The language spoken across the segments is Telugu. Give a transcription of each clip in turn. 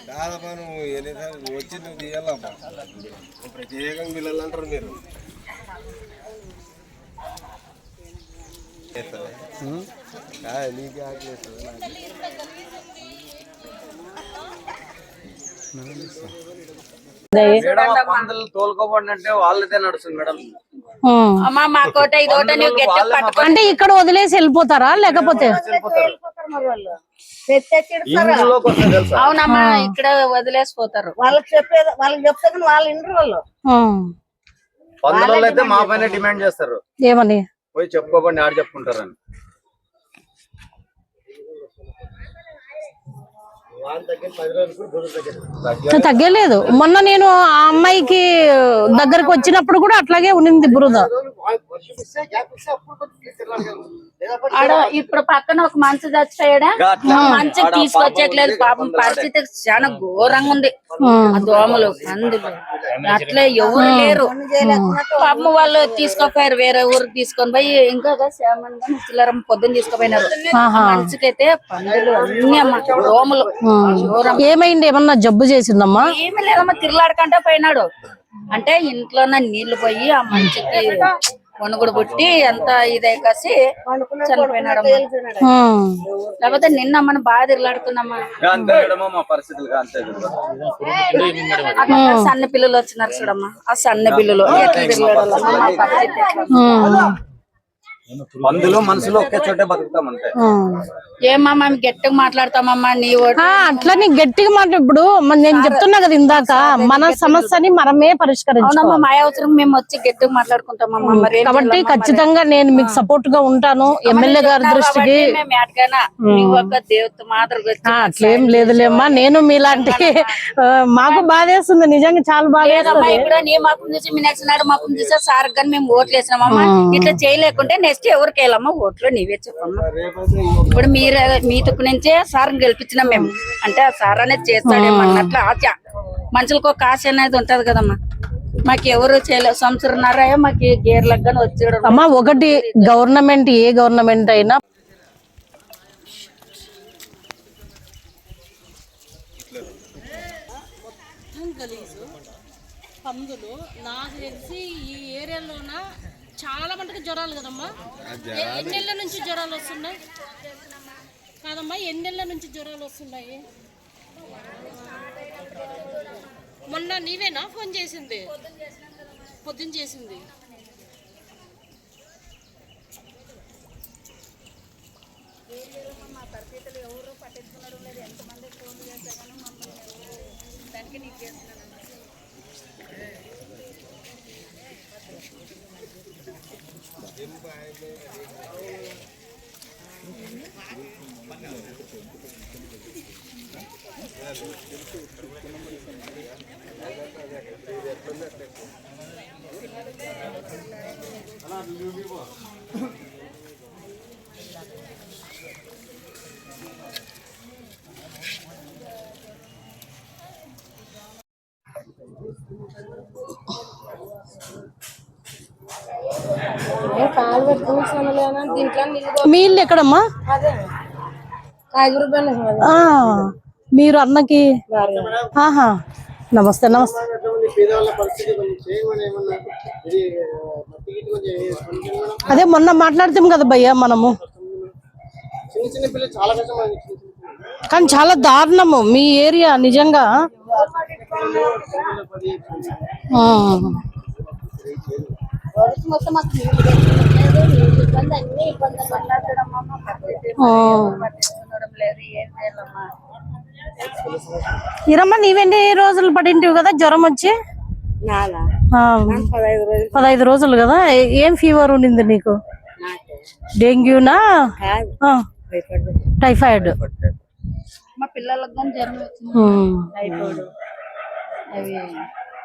కాదమ్మా నువ్వు ఎన్నిసార్లు వచ్చి నువ్వు తీయాలమ్మా ప్రత్యేకంగా పిల్లలు అంటారు మీరు నీకే ఆకలేస్తుంది తోలుకోబడి వాళ్ళదే నడుస్తుంది మేడం. అంటే ఇక్కడ వదిలేసి వెళ్ళిపోతారా లేకపోతే? అవునమ్మా ఇక్కడ వదిలేసిపోతారు. వాళ్ళకి చెప్తే వాళ్ళు ఇంటర్ వాళ్ళు పందులలో అయితే మా పైన డిమాండ్ చేస్తారు. ఏమని? పోయి చెప్పుకోకండి ఆడ చెప్పుకుంటారని. తగ్గలేదు. మొన్న నేను ఆ అమ్మాయికి దగ్గరకు వచ్చినప్పుడు కూడా అట్లాగే ఉన్నింది బురద. ఇప్పుడు పక్కన ఒక మంచి చచ్చిపోయాడా, మంచి తీసుకొచ్చేయట్లేదు. పాపం పరిస్థితి చాలా ఘోరంగా ఉంది. దోమలు పందులు అట్లే ఎవరు లేరు. పాపం వాళ్ళు తీసుకోపోయారు, వేరే ఊరికి తీసుకొని పోయి ఇంకా శామన్ గా ముసలారం పొద్దున్న తీసుకుపోయినారు. మంచికైతే పందులు అన్ని అమ్మ దోమలు. ఏమైంది? ఏమన్నా జబ్బు చేసిందమ్మా? ఏమీ లేదమ్మా, తిరలాడకంటే పోయినాడు. అంటే ఇంట్లోనే నీళ్లు పోయి ఆ మంచికి వణుగుడు పుట్టి అంత ఇదే కాసి చనిపోయినాడు. లేకపోతే నిన్న మనం బాగా తిరలాడుతున్నామా. సన్న పిల్లలు వచ్చినారు చూడమ్మా, ఆ సన్న పిల్లలు ఎట్లా తిరలాడాలమ్మా. మందులు మనసులో ఒకే చోటే బతుకుతాం అంతే. ఏమమ్మా మేము గట్టిగా మాట్లాడతామమ్మా. నీ అట్లని గట్టిగా మాట్లాడు. ఇప్పుడు నేను చెప్తున్నా కదా ఇందాక, మన సమస్యని మనమే పరిష్కరించామమ్మా. మా అవసరం మేము వచ్చి గట్టిగా మాట్లాడుకుంటామమ్మా. మరి కాబట్టి ఖచ్చితంగా నేను మీకు సపోర్ట్ గా ఉంటాను. ఎమ్మెల్యే గారి దృష్టికి దేవత మాదిరి అట్లేం లేదులేమ్మా. నేను మీలాంటి మాకు బాధేస్తుంది, నిజంగా చాలా బాధేస్తుంది. ఇప్పుడు నీ మాపం చూసి మీ నెక్స్ట్ నాడు మాపం చూసా సార్ కానీ మేము ఓట్లు వేసినామమ్మా. ఇట్లా చేయలేకుంటే నెక్స్ట్ ఎవరికి వెళ్ళమ్మా ఓట్లు నీవే చెప్పమ్మా. ఇప్పుడు మీ తుక్కు నుంచే సార్ గెలిపించినాం మేము. అంటే ఆ సార్ అనేది చేస్తాడేమో అన్నట్లు ఆశ, మనుషులకు ఒక ఆశ అనేది ఉంటది కదమ్మా. మాకు ఎవరు చేయలేదు. సంవత్సరంన్నర మాకు గేర్లకు గానీ వచ్చాడు అమ్మా. ఒకటి గవర్నమెంట్, ఏ గవర్నమెంట్ అయినా పందులు నాకు తెలిసి ఈ ఏరియాలోన చాలా మటుకు జ్వరాలు కదమ్మా. ఎన్నెళ్ళ నుంచి జ్వరాలు వస్తున్నాయి కాదమ్మా? ఎన్నెళ్ళ నుంచి జ్వరాలు వస్తున్నాయి? మొన్న నీవేనా ఫోన్ చేసింది? పొద్దున్న చేసింది. మా పరిస్థితులు ఎవరు పట్టించుకున్నాడు లేదు. ఎంతమంది ఫోన్ చేస్తే కానీ మమ్మల్ని దానికి నీకు చేస్తున్నాను. మీ ఇల్లు ఎక్కడమ్మా? మీరు అన్నకి నమస్తే. నమస్తే. అదే మొన్న మాట్లాడతాం కదా భయ్యా మనము. కానీ చాలా దారుణము మీ ఏరియా నిజంగా. ఇరమ్మ నీవెన్ని రోజులు పడింటివి కదా జ్వరం వచ్చి? 15 రోజులు కదా. ఏం ఫీవర్ ఉండింది నీకు? డెంగ్యూనా టైఫాయిడ్? మా పిల్లలకు కానీ జ్వరం వచ్చింది. టైఫాయిడ్ అవి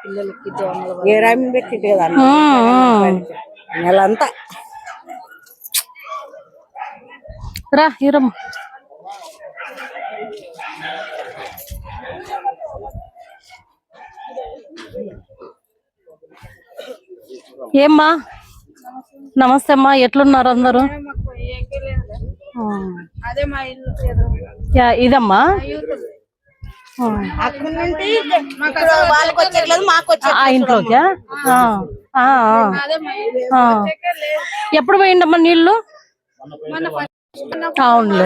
పిల్లలకి దోమలు పెట్టింది కదా నెలంతా. రా హీరమ్మ. ఏమ్మా నమస్తే అమ్మా, ఎట్లున్నారు అందరూ? అదే మా ఇల్లు ఇదమ్మా అక్కడ నుండి వాళ్ళకి వచ్చేట్లేదు, మాకు ఆ ఇంట్లోకి ఎప్పుడు పోయిండమ్మా నీళ్ళు? అవునులే.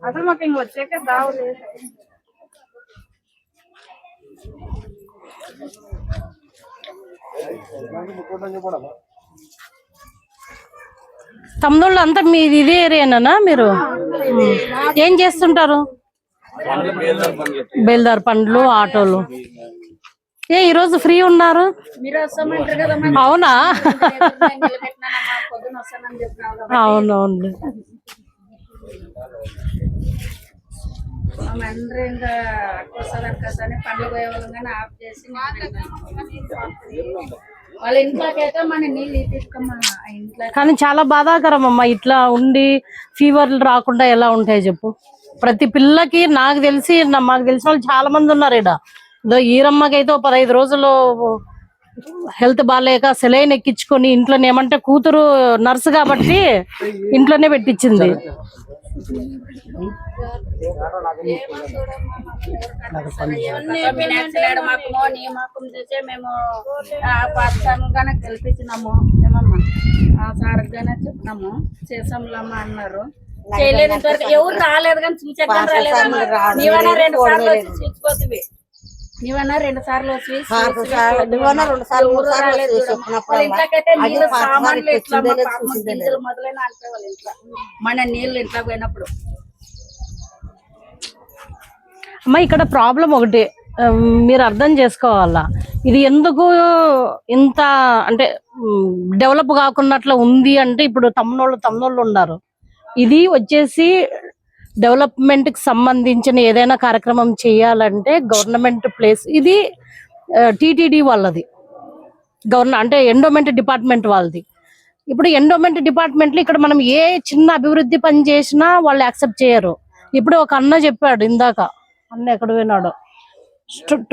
అసలు మాకు ఇంక వచ్చాక దావలేదు. తమ్ముళ్ళు అంతా మీది ఇదే ఏరియానా? మీరు ఏం చేస్తుంటారు? బేల్దార్ పండ్లు, ఆటోలు. ఈరోజు ఫ్రీ ఉన్నారు? అవునా? అవునవును. అందరూ ఇంకా వస్తారని పండ్లు పోయే వాళ్ళం కానీ ఆఫ్ చేసి వాళ్ళ ఇంట్లోకి అయితే మన నీళ్ళు తీసుకోమా ఇంట్లో. కానీ చాలా బాధాకరం అమ్మా, ఇట్లా ఉండి ఫీవర్లు రాకుండా ఎలా ఉంటాయి చెప్పు? ప్రతి పిల్లకి నాకు తెలిసిన వాళ్ళు చాలా మంది ఉన్నారు ఇక్కడ. ఈరమ్మకైతే 15 రోజులు హెల్త్ బాగాలేక సెలైన్ ఎక్కించుకొని ఇంట్లోనే, ఏమంటే కూతురు నర్సు కాబట్టి ఇంట్లోనే పెట్టించింది. మేము గెలిపించినాము ఏమమ్మా, ఆ సార్ గానే చెప్పినాము చేసాంలమ్మా అన్నారు. చేయలేదు ఇంతవరకు, ఎవరు రాలేదు కానీ చూసాక రాలేదమ్మా. నీవన్నా 2 సార్లు వచ్చి చూసిపోతుంది, నీవన్నా 2 సార్లు వచ్చి ఇంట్లోకైతే నీళ్ళు సామాన్లు ఎట్లా మొదలైన అంటే వాళ్ళ ఇంట్లో మన నీళ్ళు ఇంట్లో పోయినప్పుడు. అమ్మ ఇక్కడ ప్రాబ్లం ఒకటి మీరు అర్థం చేసుకోవాలా, ఇది ఎందుకు ఇంత అంటే డెవలప్ కాకున్నట్లు ఉంది అంటే ఇప్పుడు తమ్ముళ్ళు ఉన్నారు. ఇది వచ్చేసి డెవలప్మెంట్ కి సంబంధించిన ఏదైనా కార్యక్రమం చేయాలంటే గవర్నమెంట్ ప్లేస్ ఇది, టిటిడి వాళ్ళది, అంటే ఎండోమెంట్ డిపార్ట్మెంట్ వాళ్ళది. ఇప్పుడు ఎండోమెంట్ డిపార్ట్మెంట్ లో ఇక్కడ మనం ఏ చిన్న అభివృద్ధి పని చేసినా వాళ్ళు యాక్సెప్ట్ చేయరు. ఇప్పుడు ఒక అన్న చెప్పాడు ఇందాక, అన్న ఎక్కడ పోయినాడు,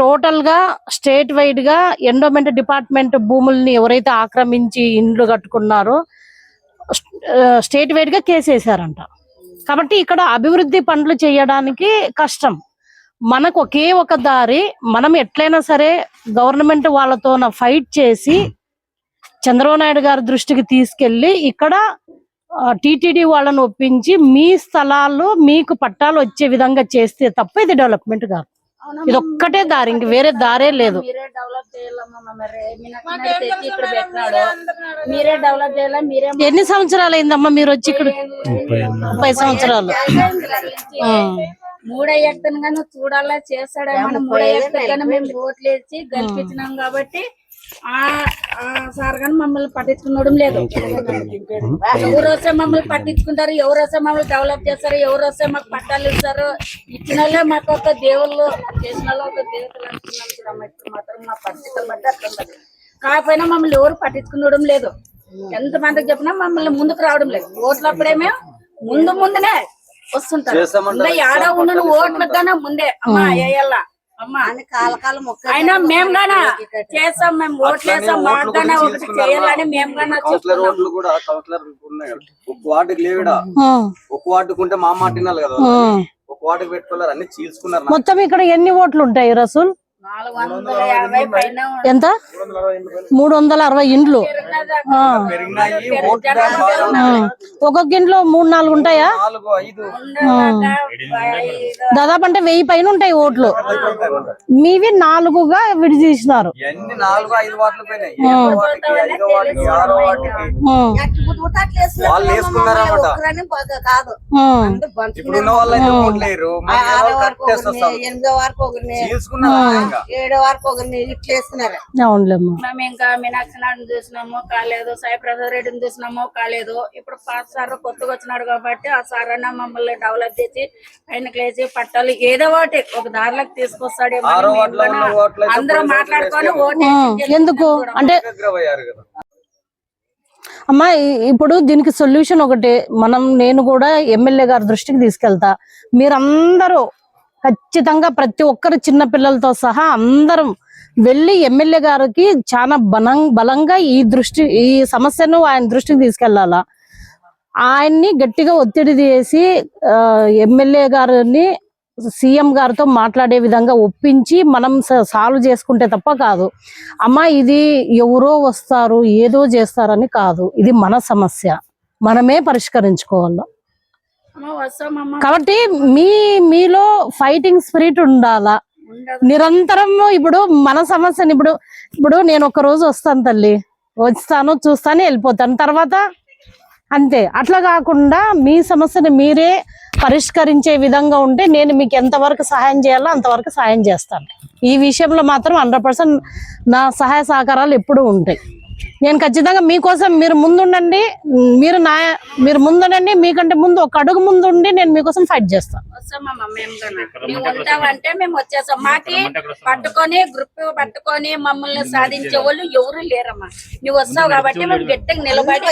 టోటల్ గా స్టేట్ వైడ్ గా ఎండోమెంట్ డిపార్ట్మెంట్ భూముల్ని ఎవరైతే ఆక్రమించి ఇండ్లు కట్టుకున్నారో స్టేట్ వైడ్ గా కేసు వేసారంట. కాబట్టి ఇక్కడ అభివృద్ధి పనులు చేయడానికి కష్టం. మనకు ఒకే ఒక దారి, మనం ఎట్లయినా సరే గవర్నమెంట్ వాళ్ళతో ఫైట్ చేసి చంద్రబాబు నాయుడు గారి దృష్టికి తీసుకెళ్లి ఇక్కడ టిటిడి వాళ్ళని ఒప్పించి మీ స్థలాలు మీకు పట్టాలు వచ్చే విధంగా చేస్తే తప్ప ఇది డెవలప్మెంట్ కాదు. ఇది ఒక్కటే దారి, ఇంక వేరే దారే లేదు. మీరే డెవలప్ చేయాలా, మీరే. ఎన్ని సంవత్సరాలు అయిందమ్మా మీరు వచ్చి ఇక్కడ? 30 సంవత్సరాలు. 3 ఎక్కను గానీ చూడాలా చేస్తాడేమో. 3 ఎక్కను మేము ఓట్లు వేసి గెలిపించినాం కాబట్టి ఆ సార్ గాని మమ్మల్ని పట్టించుకునడం లేదు. ఎవరు వస్తే మమ్మల్ని పట్టించుకుంటారు, ఎవరు వస్తే మమ్మల్ని డెవలప్ చేస్తారు, ఎవరు వస్తే మాకు పట్టాలు ఇస్తారు. ఇచ్చిన వాళ్ళే మాకు ఒక దేవుళ్ళు, చేసిన వాళ్ళు ఒక దేవతలు అనుకున్నాం చూడమ్మా. ఇప్పుడు మాత్రం మా పరిస్థితులు బట్టి అట్లుంటది. కాకపోయినా మమ్మల్ని ఎవరు పట్టించుకునడం లేదు. ఎంత మందికి చెప్పినా మమ్మల్ని ముందుకు రావడం లేదు. ఓట్లప్పుడేమే ముందునే వస్తుంటారు. ఇంకా ఏడా ఉండను ఓట్లకు గానే ముందే అమ్మా వేయాల అమ్మా అయినా మేము గానా చేస్తాం, మేము ఓట్లు వేస్తాం, మాకు గానే ఒకటి చేయాలని మేము గానా ఓట్లు కూడా కౌన్సిలర్ ఉన్నాయి. ఒక వార్డుకి లేవిడా, ఒక వార్డుకు ఉంటే మా మాట వినాలి కదా. ఒక వార్డుకి పెట్టుకోలేరు, అన్ని చీల్చుకున్నారు. మొత్తం ఇక్కడ ఎన్ని ఓట్లు ఉంటాయి రసూల్? 450 పైన. ఎంత? 360 ఇండ్లు. ఒక్కొక్క ఇంట్లో 3-4 ఉంటాయా? దాదాపు అంటే 1000 పైన ఉంటాయి ఓట్లు. మీవి 4గా విడిదీసినారు. వాళ్ళు వేసుకున్నారన్నమాట. ఇప్పుడున్న వాళ్ళు అయితే ఓట్లు లేరు. 8వ వరకు 7వ వరకు ఇట్లేస్తున్నారు. మేము ఇంకా మీనాక్షి నాయుడు చూసినాము కాలేదు, సాయి ప్రసాద్ రెడ్డిని చూసినాము కాలేదు. ఇప్పుడు పాత సార్ కొత్తగా వచ్చినాడు కాబట్టి ఆ సార్ అన్న మమ్మల్ని డెవలప్ చేసి పైనకి లేచి పట్టాలు ఏదో ఒకటి ఒక దారిలోకి తీసుకొస్తాడేమో అందరూ మాట్లాడుకొని ఓటు. ఎందుకు అంటే అమ్మా ఇప్పుడు దీనికి సొల్యూషన్ ఒకటి, నేను కూడా ఎమ్మెల్యే గారి దృష్టికి తీసుకెళ్తా. మీరందరూ ఖచ్చితంగా ప్రతి ఒక్కరు చిన్న పిల్లలతో సహా అందరం వెళ్ళి ఎమ్మెల్యే గారికి చాలా బలంగా ఈ సమస్యను ఆయన దృష్టికి తీసుకెళ్లాలా. ఆయన్ని గట్టిగా ఒత్తిడి చేసి ఎమ్మెల్యే గారిని సీఎం గారితో మాట్లాడే విధంగా ఒప్పించి మనం సాల్వ్ చేసుకుంటే తప్ప కాదు. అమ్మా ఇది ఎవరో వస్తారు ఏదో చేస్తారని కాదు, ఇది మన సమస్య, మనమే పరిష్కరించుకోవాలి. కాబట్టి మీలో ఫైటింగ్ స్పిరిట్ ఉండాలా నిరంతరం. ఇప్పుడు మన సమస్యని ఇప్పుడు నేను ఒక రోజు వస్తాను తల్లి, వస్తాను చూస్తాను వెళ్ళిపోతాను, తర్వాత అంతే. అట్లా కాకుండా మీ సమస్యని మీరే పరిష్కరించే విధంగా ఉంటే నేను మీకు ఎంతవరకు సహాయం చేయాలో అంతవరకు సహాయం చేస్తాను. ఈ విషయంలో మాత్రం 100% నా సహాయ సహకారాలు ఎప్పుడూ ఉంటాయి. నేను ఖచ్చితంగా మీకోసం మీరు ముందుండండి, మీరు ముందుండండి, మీకంటే ముందు ఒక అడుగు ముందు ఉండి నేను మీకోసం ఫైట్ చేస్తాను. అంటే మేము వచ్చేసాం. మాకి పట్టుకొని గ్రూప్ పట్టుకొని మమ్మల్ని సాధించే వాళ్ళు ఎవరు లేరమ్మా. నువ్వు వస్తావు కాబట్టి మేము గట్టిగా నిలబడి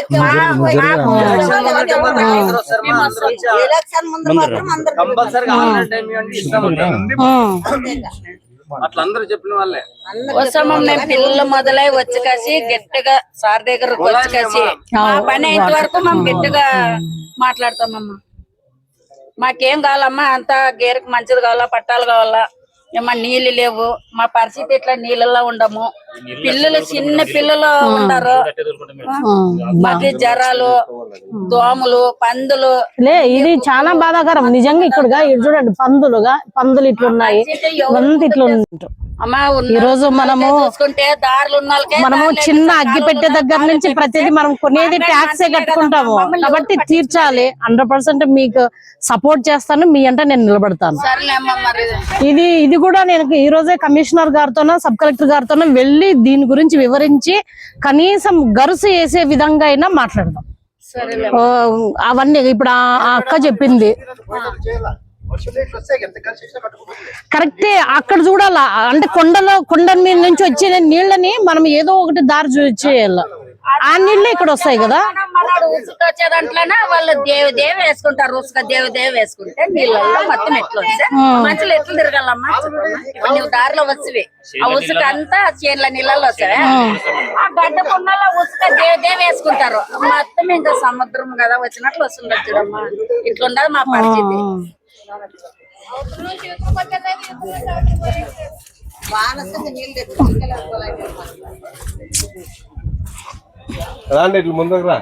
అట్లా అందరూ చెప్పిన వాళ్ళే వస్తామా. మేము పిల్లలు మొదలై వచ్చి కాసి గట్టిగా సార్ దగ్గరకు వచ్చి కాసి మా పని అయిన వరకు మేము గట్టిగా మాట్లాడతామమ్మా. మాకేం కావాలమ్మా, అంతా గేరకు మంచిది కావాలా, పట్టాలు కావాలా, ఏమన్నా నీళ్లు లేవు, మా పరిస్థితి ఇట్లా నీళ్ళల్లో ఉండము, పిల్లలు చిన్న పిల్లలు ఉండరు, మాకు జ్వరాలు, దోమలు, పందులు. ఇది చాలా బాధాకరం నిజంగా. ఇక్కడ చూడండి పందులు ఇట్లున్నాయి, ఇట్లుంటారు. ఈ రోజు మనము చిన్న అగ్గి పెట్టే దగ్గర నుంచి ప్రతిదీ మనం కొనేది ట్యాక్సే కట్టుకుంటాము కాబట్టి తీర్చాలి. 100% మీకు సపోర్ట్ చేస్తాను, మీ అంటే నేను నిలబడతాను. ఇది కూడా నేను ఈ రోజే కమిషనర్ గారితోనో సబ్ కలెక్టర్ గారితోనో వెళ్ళి దీని గురించి వివరించి కనీసం గరుసు వేసే విధంగా అయినా మాట్లాడదాం. అవన్నీ ఇప్పుడు ఆ అక్క చెప్పింది కరెక్టే. అక్కడ చూడాలా అంటే కొండ మీద నుంచి వచ్చే నీళ్ళని మనం ఏదో ఒకటి దారి చేయాలి. ఆ నీళ్ళు ఇక్కడ వస్తాయి కదా. ఉసుక వచ్చే దాంట్లోనే వాళ్ళు దేవి వేసుకుంటారు. ఉసుక దేవి వేసుకుంటే నీళ్ళల్లో మొత్తం ఎట్లా వస్తే మనుషులు ఎట్లా తిరగాలమ్మా. ఇప్పుడు నువ్వు దారిలో వచ్చి ఆ ఉసుక అంతా చేనుల నీళ్ళల్లో వస్తాయి. ఆ గడ్డ కొండలో ఉసుక దేవి వేసుకుంటారు. మొత్తం ఇంకా సముద్రం కదా వచ్చినట్లు వస్తుంది చూడమ్మా. ఇట్లుండదు మా పరిస్థితి. రాండి ఇట్లా ముందుకు రా.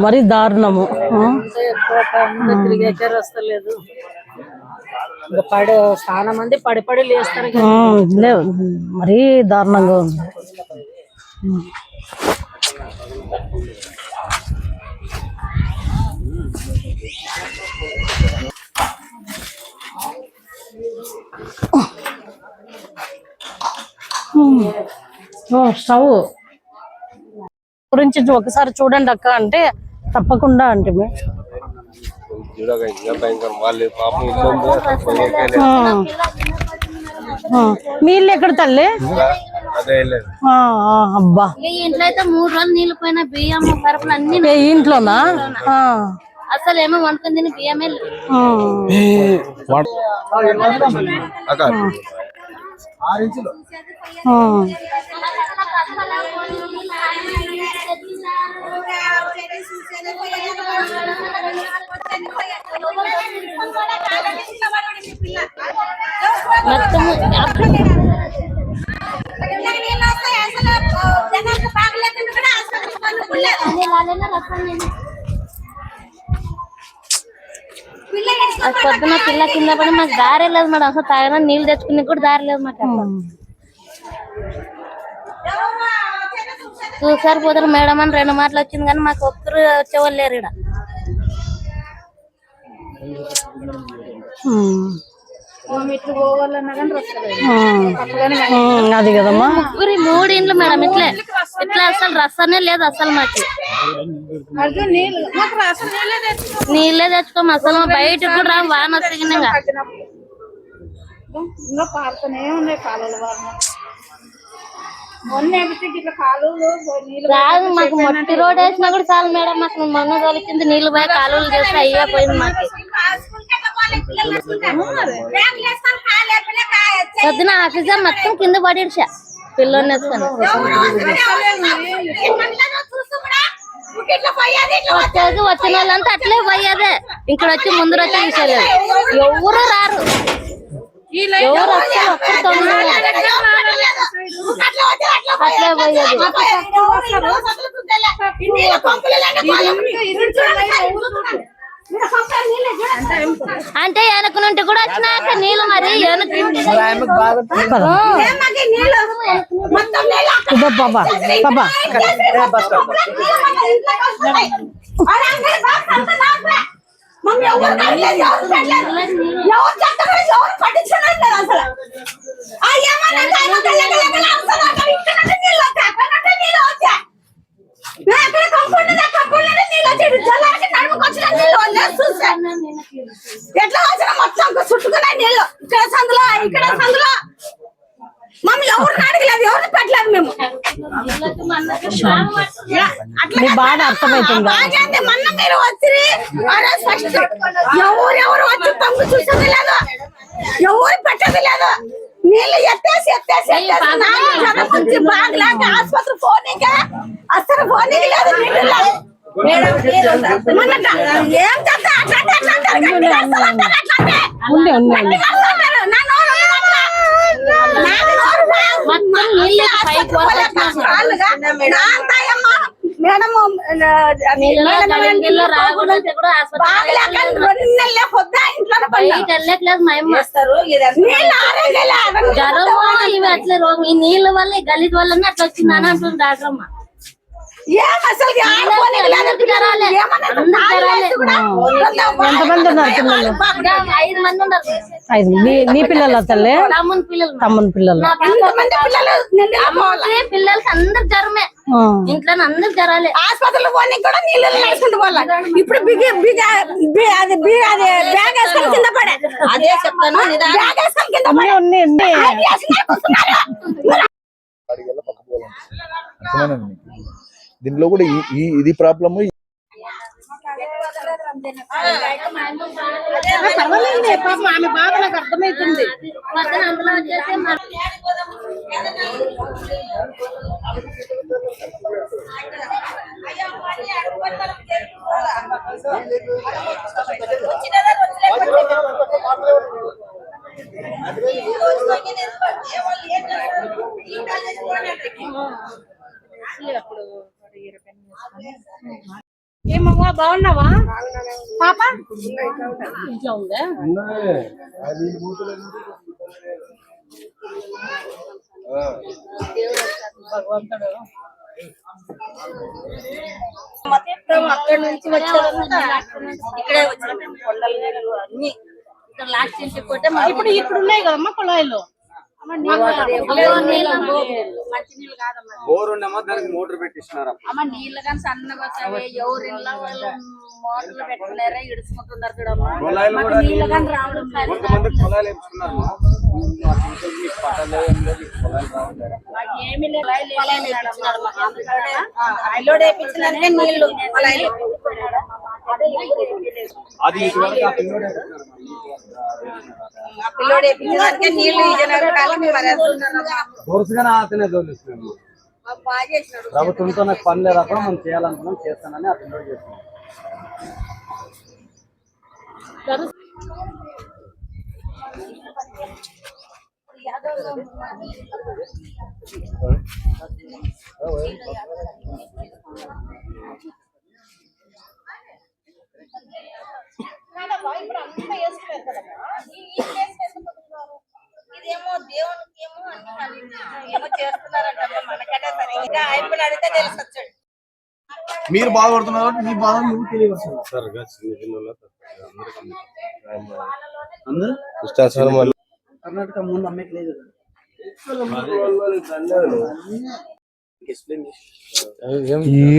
మరి దారుణము తిరిగే వస్తలేదు. చాలా మంది పడి లేస్తారు. మరీ దారుణంగా ఉంది. స్టవ్ గురించి ఒకసారి చూడండి అక్క అంటే తప్పకుండా అంటే మీ ఇల్లు ఎక్కడ తల్లి? అబ్బా ఇంట్లో అయితే 3 రోజులు నీళ్ళు పోయిన బియ్యం సరుకులు అన్ని ఇంట్లోనా? అసలు ఏమో వండుకొని తిని బియ్యమే పొద్దున పిల్ల కింద పడి మాకు దారి లేదు మేడం. అసలు తాగిన నీళ్ళు తెచ్చుకునే కూడా దారి లేదు మాకు. చూసారు పోతారు మేడం అని 2 మాటలు వచ్చింది కానీ మాకు ఒక్కరు వచ్చేవాళ్ళు లేరు ఇక్కడ. అది కదమ్మా 3 ఇండ్లు మేడం. ఇట్లా అసలు రసనే లేదు అసలు మాకు. నీళ్ళే తెచ్చుకోము అసలు. బయటకు కూడా రా, వాన వస్తుంది. రాదు మాకు. మట్టి రోడ్ వేసినా కూడా చాలు మేడం. మాకు మొన్న తొలికింది నీళ్లు పోయి కాలువలు చేస్తే అయ్యే పోయింది మాకు. పొద్దున ఆఫీసర్ మొత్తం కింద పడిడ్చా పిల్లోని వేసుకొని వచ్చిన వాళ్ళంతా అట్లే పోయేదే. ఇక్కడ వచ్చి ముందు వచ్చి తీసేలేదు, ఎవరు రారు, ఎవరు వస్తారు ఒక్కరితో అట్లే పోయేది. అంటే వెనక నుండి కూడా వచ్చినాక నీళ్ళు మరి ఎట్లా వచ్చిన మొత్తం చుట్టుకున్నాయి నీళ్ళు. ఇక్కడ సందులో ఇక్కడ సందులో మమ్మల్ని ఎవరు అడగలేదు, ఎవరు పెట్టలేదు. మేము బాధ అర్థమవుతుంది. మొన్న మీరు వచ్చి ఫస్ట్ ఎవరెవరు వచ్చి పంపు చూసేది లేదు, ఎవరు పెట్టదు లేదు. నీళ్ళు ఎత్తేసి నుంచి బాగలేక ఆసుపత్రి ఫోనింగ్ అసలు ఫోనింగ్ లేదు. నీళ్ళు ఏం చెప్తా ఈ నీళ్ళ వల్ల గలీజ్ వల్ల అట్లా వచ్చిందని అంటుంది డాక్టర్ అమ్మ. ఎంతమంది ఉన్నారు? 5 మంది ఉన్నారు. నీ పిల్లల తల్లి తమ్ముని పిల్లలు పిల్లలకి అందరు జ్వరమే, ఇంట్లో అందరు జ్వరాలే. ఆసుపత్రిలో పోనీ కూడా నీళ్ళు వేసుకుంటూ పోవాలి. ఇప్పుడు బ్యాగ్ వేసుకొని కింద పడే అదే చెప్తాను. బ్యాగ్ వేసుకొని కింద దీనిలో కూడా ఇది ప్రాబ్లమ్. ఆమె బాధ నాకు అర్థమవుతుంది. ఏమమ్మా బాగున్నావా పాప? ఇంట్లో ఉందా? భగవంతుడు అక్కడి నుంచి వచ్చారంతా ఇక్కడే వచ్చారు. ఇక్కడ లాస్ట్ ఇంటికి పోతే ఇప్పుడు ఉన్నాయి కదమ్మా కుళాయిలు. బోరుండేమో దానికి మోటార్ పెట్టిస్తున్నారు. అమ్మ నీళ్ళు కానీ సన్నగా వస్తాయి. ఎవరి ఇళ్ళ వాళ్ళు మోటార్లు పెట్టుకున్నారా ఇడుచుకుంటున్నారు చూడమ్మా. నీళ్ళు కానీ రావడం కొంతమంది పొలాలు వేసుకున్నారు. ఏమి లేదు. నీళ్లు అది పిల్లోడు వేపించడానికి నీళ్లు ప్రభుత్వంతో నాకు పని లేదప్పుడు మనం చేయాలనుకున్నాం, చేస్తానని ఆ పిల్లోడు చేస్తున్నాం. ఇదేమో దేవునికి ఏమో ఏమో చేస్తున్నారంట. మనకంటే సరే ఇంకా అయిపోయి అడిగితే తెలిసి వచ్చాడు. మీరు బాధపడుతున్నారు, మీ బాధ నువ్వు తెలియదు. కర్ణాటక ముందు అమ్మకి లేదు.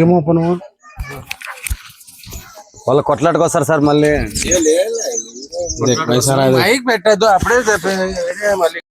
ఏమో పను వాళ్ళు కొట్లాటకు వస్తారు సార్. మళ్ళీ పెట్టద్దు అప్పుడే